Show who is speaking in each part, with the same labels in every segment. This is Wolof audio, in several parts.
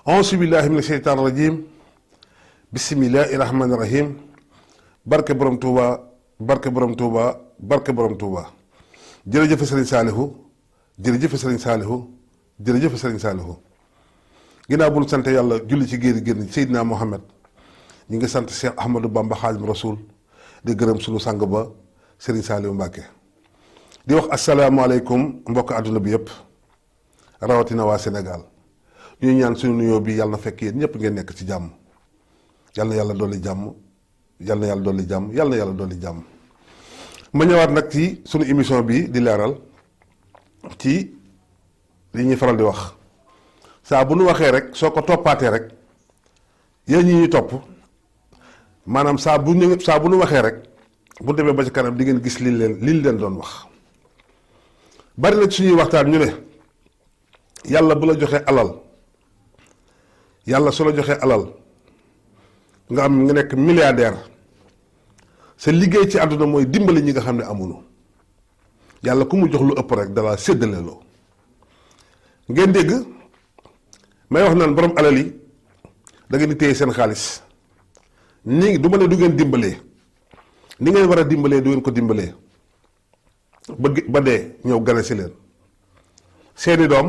Speaker 1: auzu billahi mina sheytaani rajim bismillahi rahmaani rahim barke borom Touba barke borom Touba barke borom Touba jërëjëf Serigne Saliou jërëjëf Serigne Saliou jërëjëf Serigne Saliou ginnaaw bu ñu sant yàlla julli ci géeri génn Seydina Mohamed ñu ngi sant Cheikh Ahmadou Bamba Xaadimu Rasuul di gërëm sunu sang ba Serigne Saliou Mbacke di wax asalaamaaleykum mbokk àdduna bi yëpp rawatina waa Sénégal ñuy ñaan suñu nuyoo bi yàlla na fekk yéen ñëpp ngeen nekk ci jàmm yàlla na yàlla dolli jàmm yàlla na yàlla dolli jàmm yàlla na yàlla dolli jàmm. ma ñëwaat nag ci suñu émission bi di leeral ci li ñuy faral di wax saa bu nu waxee rek soo ko toppaatee rek yéen ñi ñuy topp maanaam saa bu nu waxee rek bu demee ba ci kanam di ngeen gis li leen doon wax. bari na ci suñuy waxtaan ñu ne yàlla bu la joxee alal yàlla su la joxee alal nga nekk milliardaire sa liggéey ci àdduna mooy dimbali ñi nga xam ne amuñu yàlla ku mu jox lu ëpp rek dala séddale loo ngeen dégg may wax naan borom alal yi da ngeen di téye seen xaalis ni du ma ne du ngeen dimbalee ni ngeen war a dimbalee du ngeen ko dimbalee ba dee ñëw gane si leen seeni doom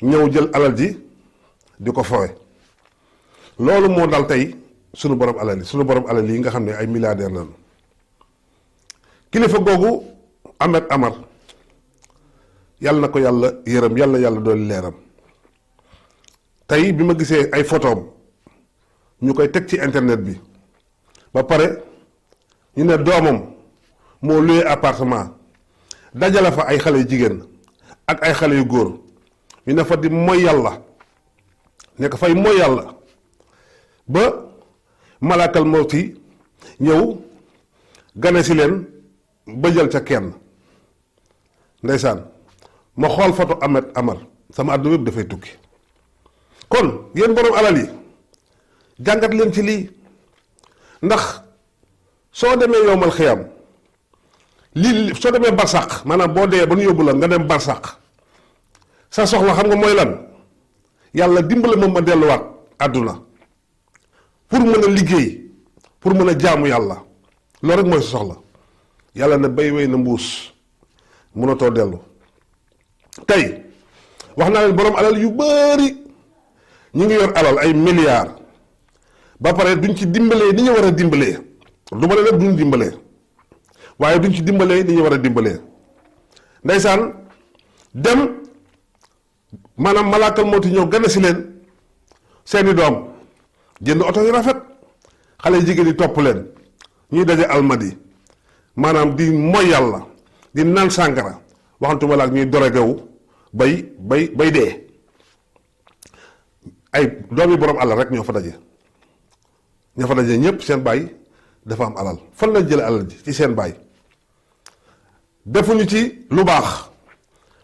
Speaker 1: ñëw jël alal ji di ko fowe loolu moo dal tey sunu borom alal yi nga xam ne ay milliardaire lañu kilifa googu Ahmed Amar yàlla na ko yàlla yërëm yàlla yàlla dooli leeram tey bi ma gisee ay photoom ñu koy teg ci internet bi ba pare ñu ne doomam moo loué appartement dajale fa ay xale yu jigéen ak ay xale yu góor ñu ne fa di mooy yàlla nekk fay mooy yàlla ba malaakal mawti ñëw gane si leen ba jël ca kenn ndeysaan ma xool photo Ahmed Amar sama àdduna yëpp dafay tukki kon yéen borom alal yi jàngat leen ci lii ndax soo demee yowmal xiyam lii soo demee barsàq maanaam boo dee ba nu yóbbu la nga dem barsàq sa soxla xam nga mooy lan yàlla dimbale ma delluwaat àdduna pour mën a liggéey pour mën a jaamu yàlla loolu rek mooy sa soxla yàlla ne bay wey na mbuus mënatoo dellu tey wax naa leen borom alal yu bari ñu ngi yor alal ay milliards ba pare duñ ci dimbalee ni ñu war a dimbalee du ma ne nag duñ dimbalee waaye duñ ci dimbalee ni ñu war a dimbalee ndeysaan dem maanaam malaakal mooti ñëw gane si leen seeni doom jënd oto yu rafet xale jigéen yi topp leen ñuy daje almadi maanaam di moy yàlla di naan sàngara waxantuma la ak ñuy dorogewu bay dee ay doomi borom alal rek ñoo fa daje ñépp seen baay dafa am alal fan lañ jële alal ji ci seen baay defuñu ci lu baax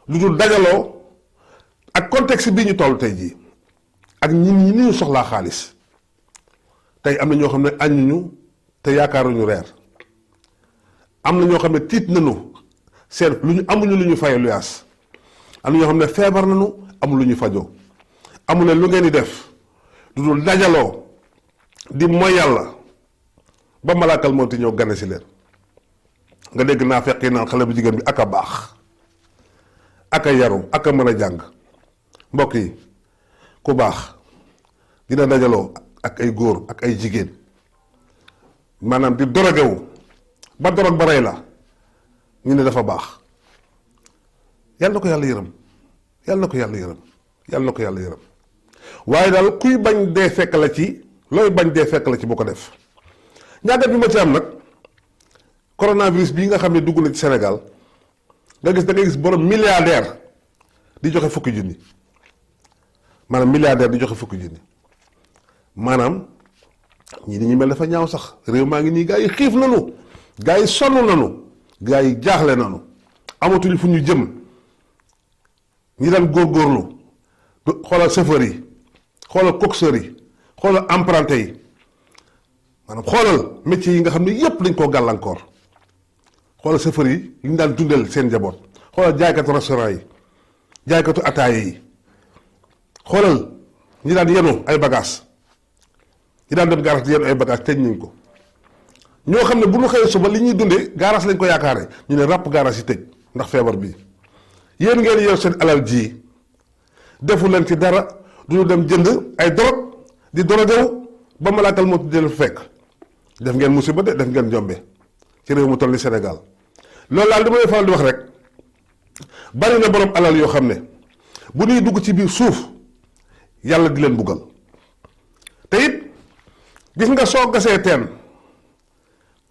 Speaker 1: lu dul dajaloo ak contexte bii ñu toll tey jii ak ñi ni ñu soxlaa xaalis tey am na ñoo xam ne añuñu te yaakaaruñu reer am na ñoo xam ne tiit nañu seen amuñu lu ñu faye luyaas am na ñoo xam ne feebar nañu amul lu ñu fajoo amu ne lu ngeen di def lu dul dajaloo di mooy yàlla ba malaakal moo ti ñëw gane si leen nga dégg naa fekk naan xale bu jigéen bi ak a baax ak a yaru ak a mën a jàng mbokk yi ku baax dina dajaloo ak ay góor ak ay jigéen maanaam di dorogewu ba dorog ba rey la ñu ne dafa baax yàlla na ko yàlla yërëm yàlla na ko yàlla yërëm yàlla na ko yàlla yërëm waaye daal kuy bañ dee fekk la ci looy bañ dee fekk la ci bu ko def ñàggat bi ma ci am nag coronavirus bii nga xam ne dugg na ci Sénégal nga gis da ngay gis borom milliardaire di joxe fukki junni maanaam milliardaire di joxe fukki junni maanaam ñii dañuy mel dafa ñaaw sax réew maa ngi nii gaa yi xiif nanu gaa yi sonn nanu gaa yi jaaxle nanu amatuñu fu ñu jëm ñi daan góorgóorlu xoolal chauffeur yi xoolal coxeur yi xoolal apprenti yi maanaam xoolal métier yi nga xam ne yépp dañ koo gàllankoor xoolal chauffeur yi ñu daan dundal seen njaboot xoolal jaaykatu restaurant yi jaaykatu ataaya yi xoolal ñi daan yenu ay bagages ñi daan dem garage di yenu ay bagages tëj nañ ko ñoo xam ne bu ñu xëyee suba li ñuy dundee garage lañ ko yaakaare ñu ne ràpp garage yi tëj ndax feebar bi yéen ngeen yor seen alal ji defu leen ci dara duñu dem jënd ay dorog di dorogew ba malaakal moo tuddee fekk def ngeen musiba de def ngeen njombe ci réew mu toll ni Sénégal loolu daal damay faral di wax rek bari na borom alal yoo xam ne bu ñuy dugg ci biir suuf yàlla di leen buggal te it gis nga soo gasee teen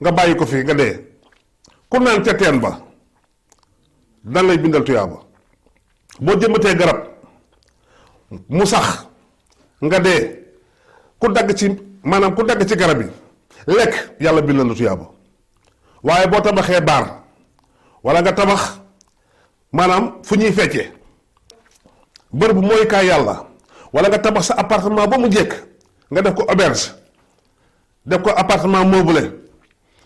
Speaker 1: nga bàyyi ko fi nga dee ku naan ca teen ba dan lay bindal tuyaaba boo jëmbatee garab mu sax nga dee ku dagg ci maanaam ku dagg ci garab yi lekk yàlla bindal na tuyaaba waaye boo tabaxee baar wala nga tabax maanaam fu ñuy feccee bërëb bu mooy kaay yàlla wala nga tabax sa appartement ba mu jekk nga def ko auberge def ko appartement meublé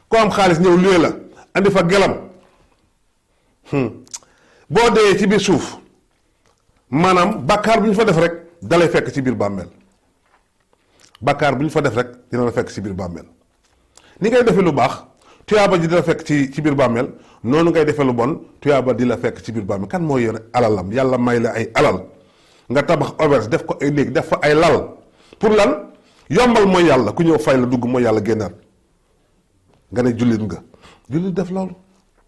Speaker 1: ko am xaalis ñëw luye la andi fa gelam boo dee ci biir suuf maanaam bàkkaar bu ñu fa def rek dalay fekk ci biir bàmmeel bàkkaar bu ñu fa def rek dina la fekk ci biir bàmmeel ni ngay defee lu baax tuyaaba ji di la fekk ci biir bàmmeel noonu ngay defee lu bon tuyaaba di la fekk ci biir bàmmeel kan moo yore alalam yàlla may la ay alal nga tabax auberge def ko ay néeg def fa ay lal pour lan yombal mooy yàlla ku ñëw fay la dugg mooy yàlla génnaat nga ne jullit nga jullit def loolu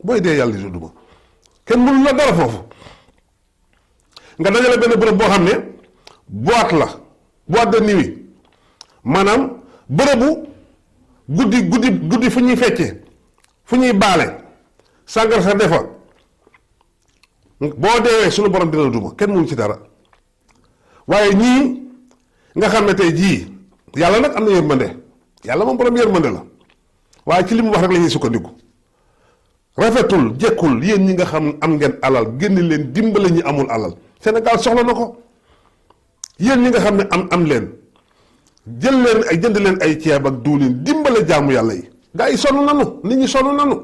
Speaker 1: booy dee yàlla di duma kenn mënu la dara foofu nga dajale benn bërëb boo xam ne boîte de nuit maanaam bërëbu guddi fu ñuy feccee fu ñuy baale sàngara sa defa boo deewee suñu borom dina la duma kenn mënu ci dara waaye ñii nga xam ne tey jii yàlla nag am na yërmande yàlla moom borom yërmande la waaye ci li mu wax rek la ñuy sukkandiku rafetul jekkul yéen ñi nga xam am ngeen alal génn leen dimbale ñi amul alal Sénégal soxla na ko yéen ñi nga xam ne am leen jël leen ay jënd leen ay ceeb ak diwlin dimbale jaamu yàlla yi gaa yi sonn nanu nit ñi sonn nanu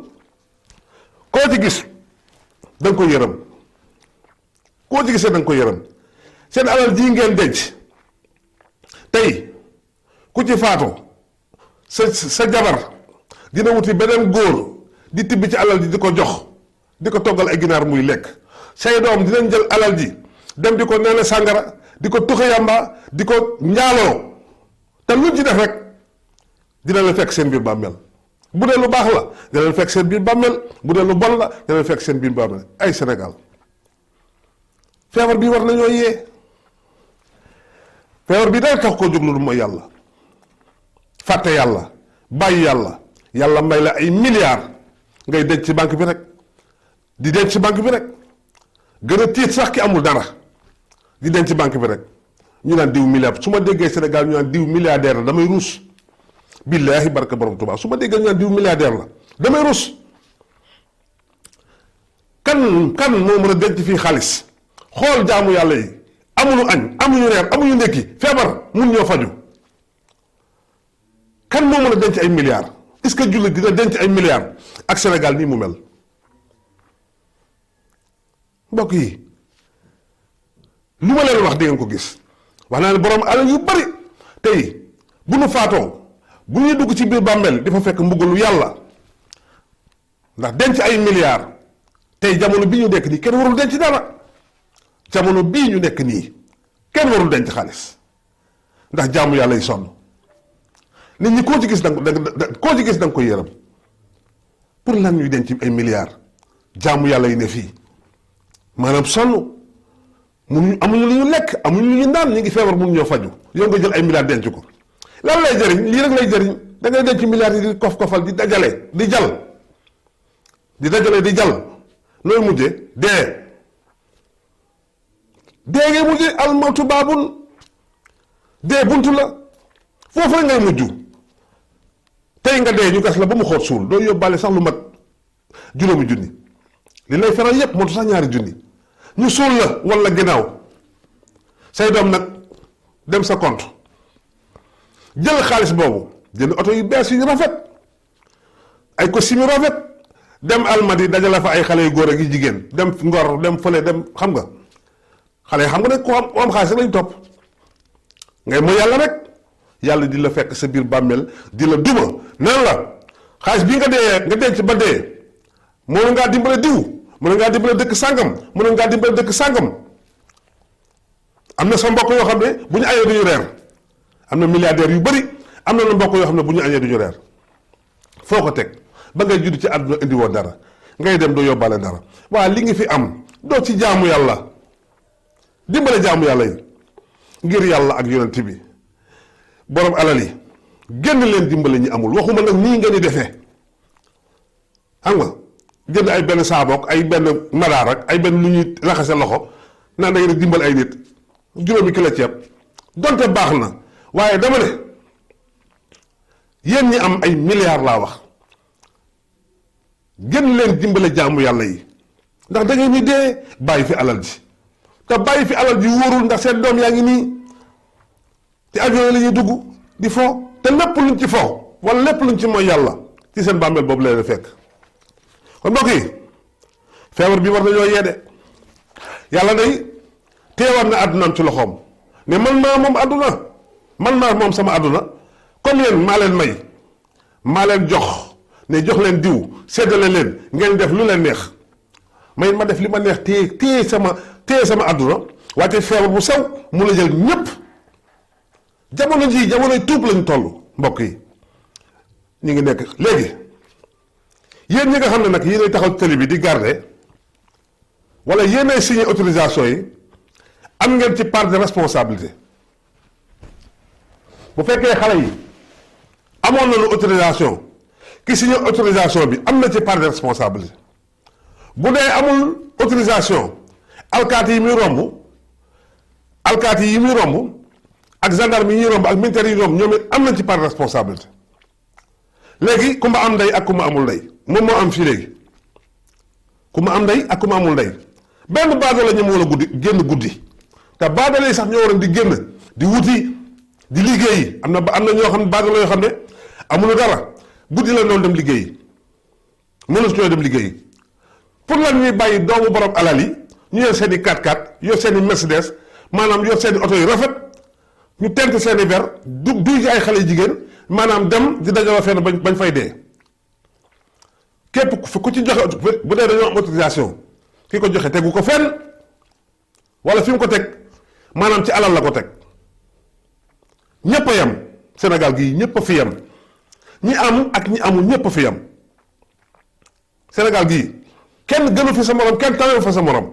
Speaker 1: koo ci gis da nga ko yërëm koo ci gisee da nga ko yërëm seen alal jii ngeen denc tey ku ci faatu sa jabar dina wuti beneen góor di tibb ci alal ji di ko jox di ko toggal ay ginaar muy lekk say doom dinañ jël alal ji dem di ko neene sàngara di ko tuxe yàmba di ko njaaloo te luñ ci def rek dina leen fekk seen biir bàmmeel bu dee lu baax la dina leen fekk seen biir bàmmeel bu dee lu bon la dina leen fekk seen biir bàmmeel ay Sénégal feebar bi war nañoo yee feebar bi day tax koo jóg lu mooy yàlla fàtte yàlla bàyyi yàlla may la ay milliards ngay denc ci banque bi rek di denc ci banque bi rek gën a tiit sax ki amul dara di denc ci banque bi rek ñu naan diw milliard su ma déggee Sénégal ñu naan diw milliardaire la damay ruus billaahi barka borom Tuubaa su ma déggee ñu naan diw milliardaire la damay ruus kan moo mën a denc fii xaalis xool jaamu yàlla yi amuñu añ amuñu reer amuñu ndékki feebar mun ñoo faju kan moo mën a denc ay milliards est-ce que jullit dina denc ay milliards ak Sénégal nii mu mel mbokk yi lu ma leen wax di ngeen ko gis wax naa ne borom alal yu bari tey bu nu faatoo bu ñuy dugg ci biir bàmmeel dafa fekk mbugalu yàlla ndax denc ay milliards tey jamono bii ñu nekk nii kenn warul denc dara jamono bii ñu nekk nii kenn warul denc xaalis ndax jaamu yàlla yi sonn nit ñi koo ci gis koo ci gis da nga koy yërëm pour lan ñuy denc ay milliards jaamu yàlla yi ne fii maanaam sonn amuñu lu ñu lekk amuñu lu ñu naan ñu ngi feebar mun ñoo faju yow nga jël ay milliards denc ko lan lay jëriñ lii rek lay jëriñ da ngay denc milliards yi di kof-kofal di dajale di jal nooy mujje dee ngay mujje almawtu baabun dee buntu la foofu rek ngay mujj tey nga dee ñu gas la ba mu xoot suul doo yóbbaale sax lu mat juróomi junni li lay feral yépp moo tax sax ñaari junni ñu suul la walla ginnaaw say doom nag dem sa compte jël xaalis boobu jënd oto yu bees yu rafet ay costume yu rafet dem almadi dajale fa ay xale yu góor ak yu jigéen dem ngor dem fële dem xam nga xale yi xam nga ne ku am xaalis rek lañu topp ngay mooy yàlla rek yàlla di la fekk sa biir bàmmeel di la duma naan la xaalis bii nga denc ba dee mënoon ngaa dimbale diw mënoon ngaa dimbale dëkk sàngam mënoon ngaa dimbale dëkk sàngam. am na sa mbokk yoo xam ne bu ñu añee duñu reer am na milliardaires yu bëri am na mbokk yoo xam ne bu ñu añee duñu reer foo ko teg ba ngay judd ci àdduna indi woon dara ngay dem doo yóbbaale dara waa li ngi fi am doo ci jaamu yàlla dimbale jaamu yàlla yi ngir yàlla ak yonent bi borom alal yi génn leen dimbale ñi amul waxuma nag nii ngeen di defee xam nga jënd ay benn saabook ay benn madaar ak ay benn lu ñuy raxase loxo naan da ngeen dimbal ay nit juróomi kilo ceeb donte baax na waaye dama ne yéen ñi am ay milliards laa wax gën leen dimbale jaamu yàlla yi ndax da ngeen ñu dee bàyyi fi alal ji te bàyyi fi alal ji wóorul ndax seen doom yaa ngi nii te avion yi la ñuy dugg di fo te lépp luñ ci fo wala lépp luñ ci mooy yàlla ci seen bàmmeel boobu leen fekk kon mbokk yi feebar bi war nañoo yeede yàlla day teewar na àddunaam ci loxoom ne man maa moom àdduna man maa moom sama àdduna comme yéen maa leen may maa leen jox ne jox leen diw séddale leen ngeen def lu leen neex may ma def li ma neex téye sama àdduna waaye feebar bu sew mu la jël ñépp jamono ji jamonoy tuub lañu toll mbokk yi ñu ngi nekk léegi yéen ñi nga xam ne nag yéenay taxaw télé bi di garder wala yéenay signé autorisation yi am ngeen ci part de responsabilité bu fekkee xale yi amoon nañu autorisation ki signé autorisation bi am na ci part de responsabilité bu dee amul autorisation alkaati yi muy romb ak gendarme yi ñuy romb ak militaire yi romb ñoom it am nañ ci part de responsabilité léegi ku ma am ndey ak ku ma amul ndey moom moo am fii léegi ku ma am ndey ak ku ma amul ndey benn baado la ñu war a génn guddi te baadale yi sax ñoo waroon di génn di wuti di liggéeyi am na ñoo xam ne baadale yoo xam ne amuñu dara guddi la doon dem liggéeyi mënatu ñoo dem liggéeyi pour lan ñuy bàyyi doomu borom alal yi ñu yor seen i 4x4 yor seen i Mercedes maanaam yor seen i oto yu rafet ñu tent seen i verre duy ci ay xale yu jigéen maanaam dem di dajaloo fenn bañ fay dee képp ku ci joxe bu dee dañoo am autorisation ki ko joxe tegu ko fenn wala fi mu ko teg maanaam ci alal la ko teg ñépp a yem Sénégal gii ñépp a fi yem ñi am ak ñi amul ñépp a fi yem Sénégal gii kenn gënu fi sa morom kenn tawewu fa sa morom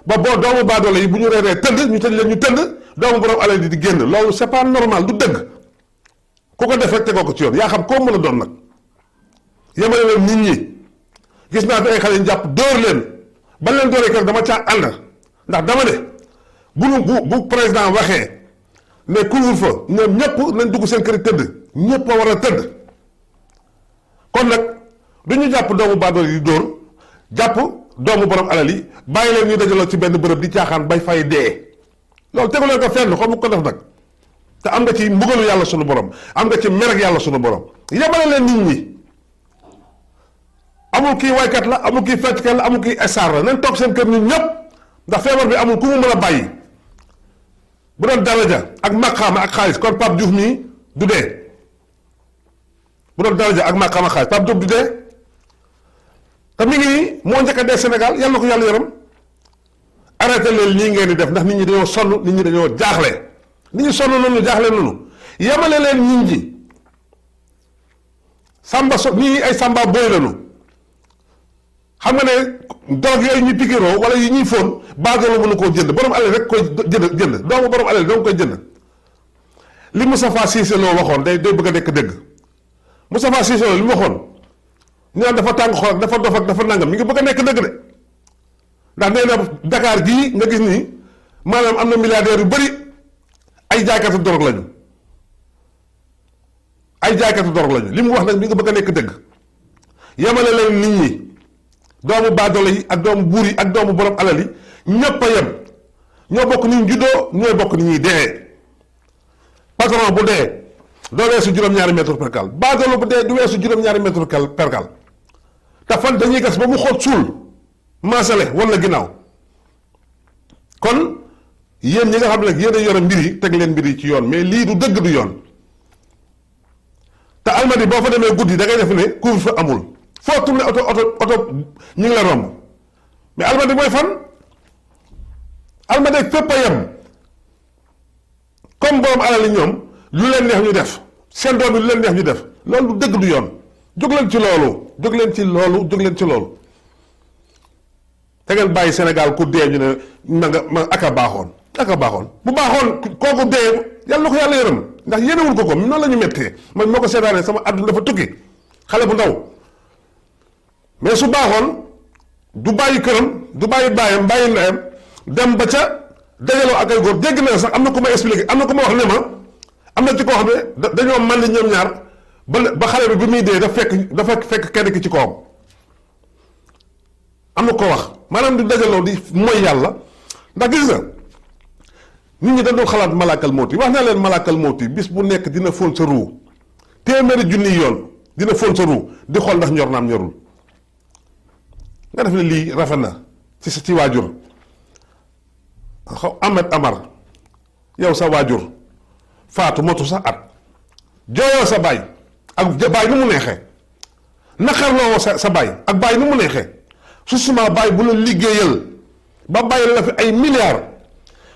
Speaker 1: ba boo doomu baadoole yi bu ñu reeree tënd ñu tëj leen ñu tënd doomu borom alal di génn loolu c'est pas normal du dëgg ku ko def rek tegoo ko ci yoon yaa xam koo mën a doon nag yemale leen nit ñi gis naa fi ay xale yu jàpp dóor leen ba leen dóoree kër dama caa ànd ndax dama ne bu président waxee ne couvre-feu ñoom ñëpp nañ dugg seen kër tëdd ñëpp a war a tëdd kon nag du ñu jàpp doomu baadoole yi dóor jàpp doomu borom alal yi bàyyi leen ñuy dajaloo ci benn bërëb di caaxaan bay fay dee loolu tegu leen ko fenn xaw ma ko def nag te am nga ci mbugalu yàlla sunu borom am nga ci mer ak yàlla sunu borom yemale leen nit ñi amul kii waykat la amul kii fecckat la amul kii star la nañ toog seen kër ñun ñëpp ndax feebar bi amul ku mu mën a bàyyi bu doon daraja ak maqaama ak xaalis kon Pape Diouf mii du dee bu doon daraja ak maqaama ak xaalis Pape Diouf du dee te mi ngi nii moo njëkk a dee Sénégal yal na ko yàlla yaram arrêté leen lii ngeen di def ndax nit ñi dañoo sonn nit ñi dañoo jaaxle nit ñi sonn nañu jaaxle nañu yemale leen nit ñi samba so ñii ay samba booy lañu xam nga ne drogue yooyu ñuy pikiroo wala yi ñuy fóon baadoolo mënu koo jënd borom alal rek koy jënd doomu borom alal doo koy jënd li Moustapha Cissé Lo waxoon day bëgg a nekk dëgg Moustapha Cissé Lo li mu waxoon ñu naan dafa tàng xol ak dafa dof ak dafa nangam mi ngi bëgg a nekk dëgg de ndax nee na Dakar gii nga gis nii maanaam am na milliardaires yu bëri ay jaaykatu dorog lañu li mu wax nag mi ngi bëgg a nekk dëgg yemale leen nit ñi doomu baadoolo yi ak doomu buur yi ak doomu borom alal yi ñëpp a yem ñoo bokk ni ñu juddoo ñooy bokk ni ñuy dee patron bu dee doo weesu juróom-ñaari mètre percal baadoolo bu dee du weesu juróom-ñaari mètre percal te fan dañuy gas ba mu xóot suul maasale wala ginnaaw kon yéen ñi nga xam ne nag yéen a yore mbir yi teg leen mbir yi ci yoon mais lii du dëgg du yoon te Almadies boo fa demee guddi da ngay def ne couvre-feu amul foo tourné oto ñu ngi la romb mais Almadies mooy fan Almadies fépp a yem comme borom alal yi ñoom lu leen neex ñu def seen doom yi lu leen neex ñu def loolu du dëgg du yoon jóg leen ci loolu jóg leen ci loolu jóg leen ci loolu te ngeen bàyyi Sénégal ku dee ñu ne ma aka baaxoon bu baaxoon kooku dee yàlla na ko yàlla yërëm ndax yéenewul ko noonu la ñu méttee man moo ko seetaanee sama àdduna dafa tukki xale bu ndaw mais su baaxoon du bàyyi këram du bàyyi baayam bàyyi ndeyam dem ba ca dajaloo ak ay góor dégg na sax am na ku ma expliqué am na ku ma wax ne ma am na ci koo xam ne dañoo màndi ñoom ñaar ba xale bi muy dee dafa fekk kenn ki ci kawam am na ko wax maanaam di dajaloo di mooy yàlla ndax gis nga nit ñi dañ doon xalaat malaakal mawti wax naa leen malaakal mawti bis bu nekk dina fóon sa ruu téeméeri junni yoon dina fóon sa ruu di xool ndax ñor naam ñorul nga def ne lii rafet na ci waajur Ahmed Amar yow sa waajur faatu motu sax at jooyoo sa baay ak baay nu mu neexee naqarloo sa baay ak baay nu mu neexee su suma baay bu la liggéeyal ba bàyyi la fi ay milliards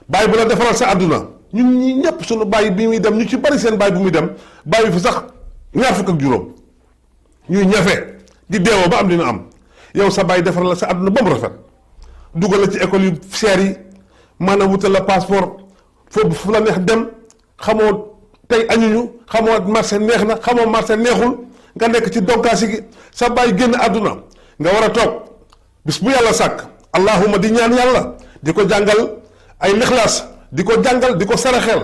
Speaker 1: baay bu la defaral sa àdduna ñun ñi ñépp suñu baay bi muy dem ñu ci bari seen baay bu muy dem bàyyi fi sax ñaar fukk ak juróom ñuy ñafe di deewoo ba am dina am yow sa baay defaral la sa àdduna ba mu rafet dugal la ci école yu seer yi maanaam wutal la passeport foofu fu la neex dem xamoo tey añuñu xamoo marché neex na xamoo marché neexul nga nekk ci donkaasi gi sa baay génn àdduna nga war a toog bis bu yàlla sàkk allahuma di ñaan yàlla di ko jàngal ay lixlaas di ko jàngal di ko saraxel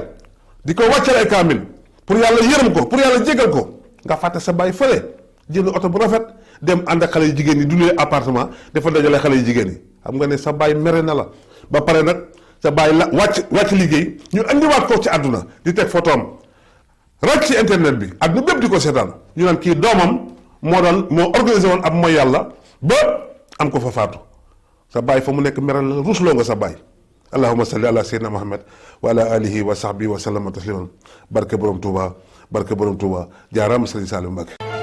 Speaker 1: di ko wàccal ay kaamil pour yàlla yërëm ko pour yàlla jégal ko nga fàtte sa baay fële jënd oto bu rafet dem ànd ak xale yu jigéen ñi du luy appartement dafa dajale xale yu jigéen yi xam nga ne sa baay mere na la ba pare nag sa baay la wàcc liggéey ñu andiwaat ko ci àdduna di teg photoom rek ci internet bi àdduna bépp di ko seetaan ñu naan kii doomam moo organisé woon ab mooy yàlla ba am ko fa faatu sa baay fa mu nekk mere la rusloo nga sa baay allahumma salli ala sayyidina muhammad wa ala alihi wa sahbihi wa sallama tasliman barke borom Touba jaaraama Sëriñ Saliou Mbacké